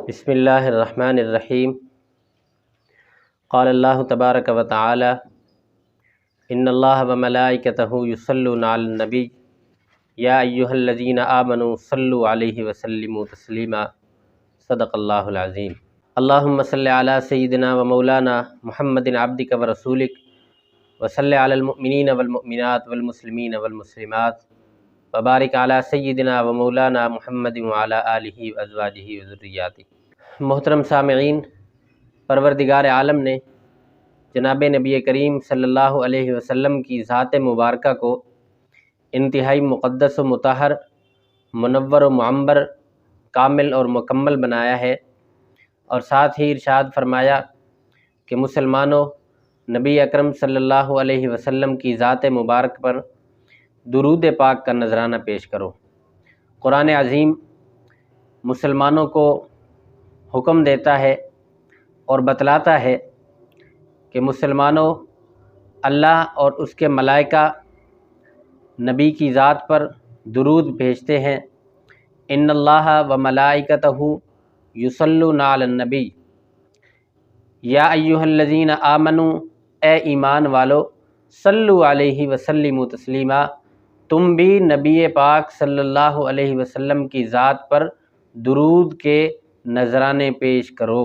بسم اللہ الرحمن الرحیم۔ قال اللہ تبارک و تعالی ان اللہ وملائکتہ یصلون علی النبی یا ایہا الذین آمنوا صلوا علیہ وسلموا تسلیما۔ صدق اللہ العظیم۔ اللہم صلی علی سیدنا و مولانا محمد عبدک و رسولک وصلی علی المؤمنین والمؤمنات والمسلمین والمسلمات وبارک علی سیدنا و مولانا محمد وعلی آلہ وازواجہ وذریاتہ۔ محترم سامعین، پروردگار عالم نے جناب نبی کریم صلی اللہ علیہ وسلم کی ذات مبارکہ کو انتہائی مقدس و مطہر، منور و معمر، کامل اور مکمل بنایا ہے، اور ساتھ ہی ارشاد فرمایا کہ مسلمانوں نبی اکرم صلی اللہ علیہ وسلم کی ذات مبارک پر درود پاک کا نذرانہ پیش کرو۔ قرآن عظیم مسلمانوں کو حکم دیتا ہے اور بتلاتا ہے کہ مسلمانوں اللہ اور اس کے ملائکہ نبی کی ذات پر درود بھیجتے ہیں۔ ان اللہ و ملائکتہ یصلون علی النبی یا ایہا الذین آمنوا، اے ایمان والو، صلو علیہ وسلموا تسلیما، تم بھی نبی پاک صلی اللہ علیہ وسلم کی ذات پر درود کے نذرانے پیش کرو۔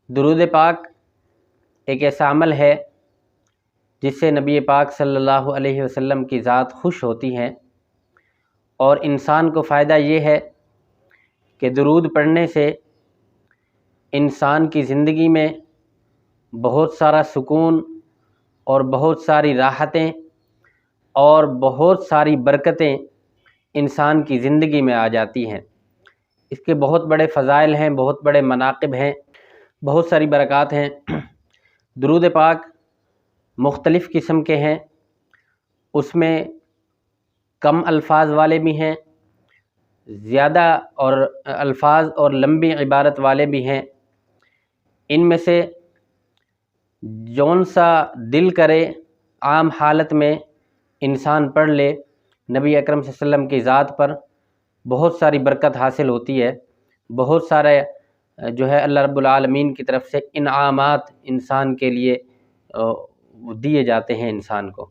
درود پاک ایک ایسا عمل ہے جس سے نبی پاک صلی اللہ علیہ وسلم کی ذات خوش ہوتی ہے، اور انسان کو فائدہ یہ ہے کہ درود پڑھنے سے انسان کی زندگی میں بہت سارا سکون اور بہت ساری راحتیں اور بہت ساری برکتیں انسان کی زندگی میں آ جاتی ہیں۔ اس کے بہت بڑے فضائل ہیں، بہت بڑے مناقب ہیں، بہت ساری برکات ہیں۔ درود پاک مختلف قسم کے ہیں، اس میں کم الفاظ والے بھی ہیں، زیادہ اور الفاظ اور لمبی عبارت والے بھی ہیں۔ ان میں سے جون سا دل کرے عام حالت میں انسان پڑھ لے، نبی اکرم صلی اللہ علیہ وسلم کی ذات پر بہت ساری برکت حاصل ہوتی ہے، بہت سارے جو ہے اللہ رب العالمین کی طرف سے انعامات انسان کے لیے دیے جاتے ہیں انسان کو۔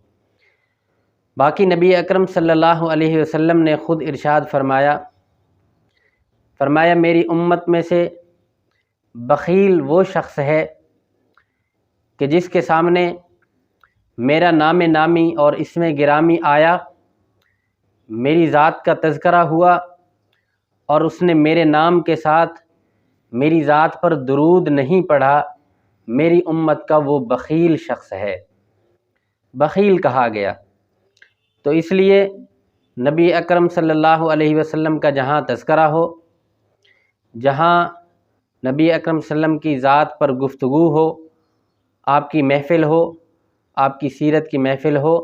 باقی نبی اکرم صلی اللہ علیہ وسلم نے خود ارشاد فرمایا میری امت میں سے بخیل وہ شخص ہے کہ جس کے سامنے میرا نام نامی اور اسم گرامی آیا، میری ذات کا تذکرہ ہوا، اور اس نے میرے نام کے ساتھ میری ذات پر درود نہیں پڑھا، میری امت کا وہ بخیل شخص ہے۔ بخیل کہا گیا تو اس لیے نبی اکرم صلی اللہ علیہ وسلم کا جہاں تذکرہ ہو، جہاں نبی اکرم صلی اللہ علیہ وسلم کی ذات پر گفتگو ہو، آپ کی محفل ہو، آپ کی سیرت کی محفل ہو،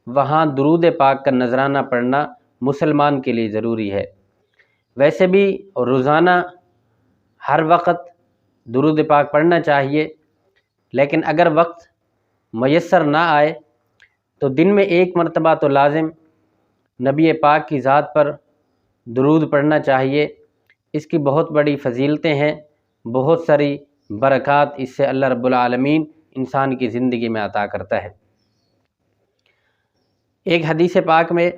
وہاں درود پاک کا نذرانہ پڑھنا مسلمان کے لیے ضروری ہے۔ ویسے بھی روزانہ ہر وقت درود پاک پڑھنا چاہیے، لیکن اگر وقت میسر نہ آئے تو دن میں ایک مرتبہ تو لازم نبی پاک کی ذات پر درود پڑھنا چاہیے۔ اس کی بہت بڑی فضیلتیں ہیں، بہت ساری برکات اس سے اللہ رب العالمین انسان کی زندگی میں عطا کرتا ہے۔ ایک حدیث پاک میں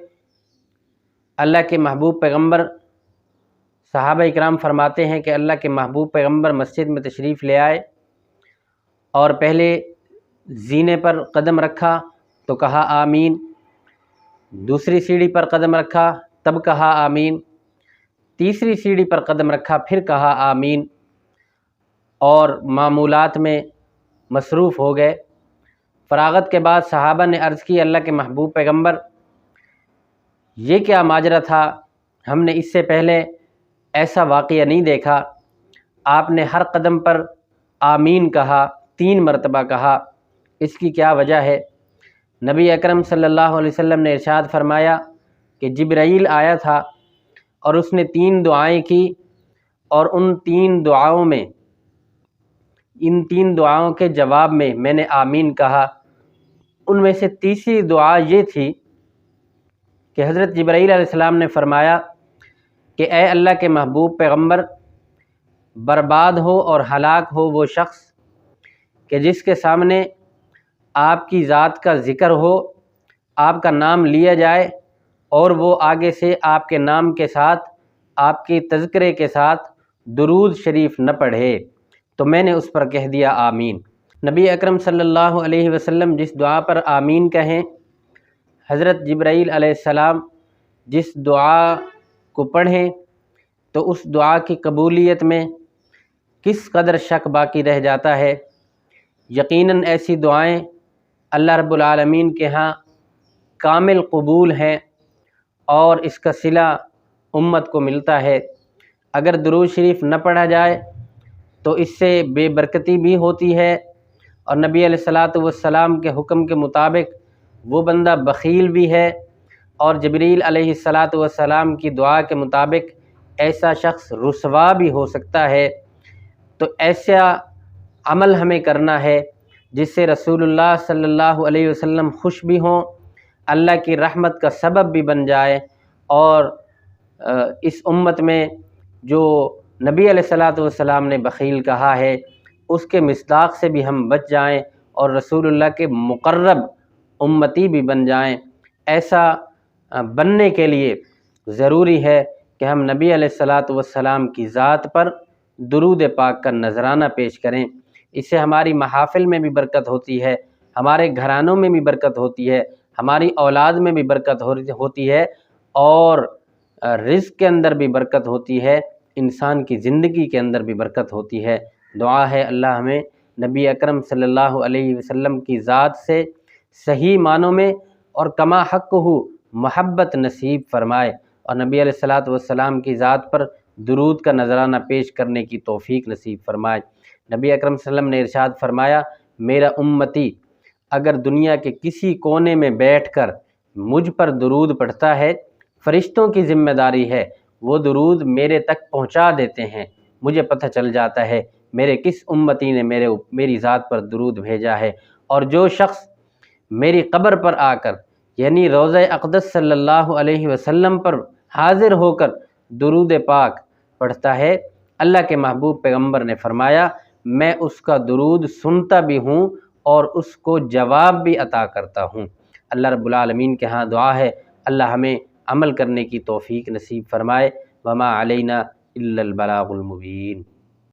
اللہ کے محبوب پیغمبر صحابہ اکرام فرماتے ہیں کہ اللہ کے محبوب پیغمبر مسجد میں تشریف لے آئے اور پہلے زینے پر قدم رکھا تو کہا آمین، دوسری سیڑھی پر قدم رکھا تب کہا آمین، تیسری سیڑھی پر قدم رکھا پھر کہا آمین، اور معمولات میں مصروف ہو گئے۔ فراغت کے بعد صحابہ نے عرض کی اللہ کے محبوب پیغمبر، یہ کیا ماجرا تھا؟ ہم نے اس سے پہلے ایسا واقعہ نہیں دیکھا، آپ نے ہر قدم پر آمین کہا، 3 مرتبہ کہا، اس کی کیا وجہ ہے؟ نبی اکرم صلی اللہ علیہ وسلم نے ارشاد فرمایا کہ جبرائیل آیا تھا اور اس نے 3 دعائیں کی، اور ان 3 دعاؤں میں، ان 3 دعاؤں کے جواب میں نے آمین کہا۔ ان میں سے تیسری دعا یہ تھی کہ حضرت جبرائیل علیہ السلام نے فرمایا کہ اے اللہ کے محبوب پیغمبر، برباد ہو اور ہلاک ہو وہ شخص کہ جس کے سامنے آپ کی ذات کا ذکر ہو، آپ کا نام لیا جائے اور وہ آگے سے آپ کے نام کے ساتھ، آپ کی تذکرے کے ساتھ درود شریف نہ پڑھے، تو میں نے اس پر کہہ دیا آمین۔ نبی اکرم صلی اللہ علیہ وسلم جس دعا پر آمین کہیں، حضرت جبرائیل علیہ السلام جس دعا کو پڑھیں تو اس دعا کی قبولیت میں کس قدر شک باقی رہ جاتا ہے۔ یقیناً ایسی دعائیں اللہ رب العالمین کے ہاں کامل قبول ہیں اور اس کا صلہ امت کو ملتا ہے۔ اگر درود شریف نہ پڑھا جائے تو اس سے بے برکتی بھی ہوتی ہے، اور نبی علیہ الصلاۃ والسلام کے حکم کے مطابق وہ بندہ بخیل بھی ہے، اور جبریل علیہ الصلاۃ والسلام کی دعا کے مطابق ایسا شخص رسوا بھی ہو سکتا ہے۔ تو ایسا عمل ہمیں کرنا ہے جس سے رسول اللہ صلی اللہ علیہ وسلم خوش بھی ہوں، اللہ کی رحمت کا سبب بھی بن جائے، اور اس امت میں جو نبی علیہ الصلاۃ والسلام نے بخیل کہا ہے اس کے مصداق سے بھی ہم بچ جائیں اور رسول اللہ کے مقرب امتی بھی بن جائیں۔ ایسا بننے کے لیے ضروری ہے کہ ہم نبی علیہ الصلاۃ والسلام کی ذات پر درود پاک کا نذرانہ پیش کریں۔ اس سے ہماری محافل میں بھی برکت ہوتی ہے، ہمارے گھرانوں میں بھی برکت ہوتی ہے، ہماری اولاد میں بھی برکت ہوتی ہے، اور رزق کے اندر بھی برکت ہوتی ہے، انسان کی زندگی کے اندر بھی برکت ہوتی ہے۔ دعا ہے اللہ ہمیں نبی اکرم صلی اللہ علیہ وسلم کی ذات سے صحیح معنوں میں اور کما حق ہو محبت نصیب فرمائے، اور نبی علیہ الصلاۃ والسلام کی ذات پر درود کا نذرانہ پیش کرنے کی توفیق نصیب فرمائے۔ نبی اکرم صلی اللہ علیہ وسلم نے ارشاد فرمایا، میرا امتی اگر دنیا کے کسی کونے میں بیٹھ کر مجھ پر درود پڑھتا ہے، فرشتوں کی ذمہ داری ہے وہ درود میرے تک پہنچا دیتے ہیں، مجھے پتہ چل جاتا ہے میرے کس امتی نے میری ذات پر درود بھیجا ہے۔ اور جو شخص میری قبر پر آ کر یعنی روضہ اقدس صلی اللہ علیہ وسلم پر حاضر ہو کر درود پاک پڑھتا ہے، اللہ کے محبوب پیغمبر نے فرمایا میں اس کا درود سنتا بھی ہوں اور اس کو جواب بھی عطا کرتا ہوں۔ اللہ رب العالمین کے ہاں دعا ہے اللہ ہمیں عمل کرنے کی توفیق نصیب فرمائے۔ وما علینا الا البلاغ المبین۔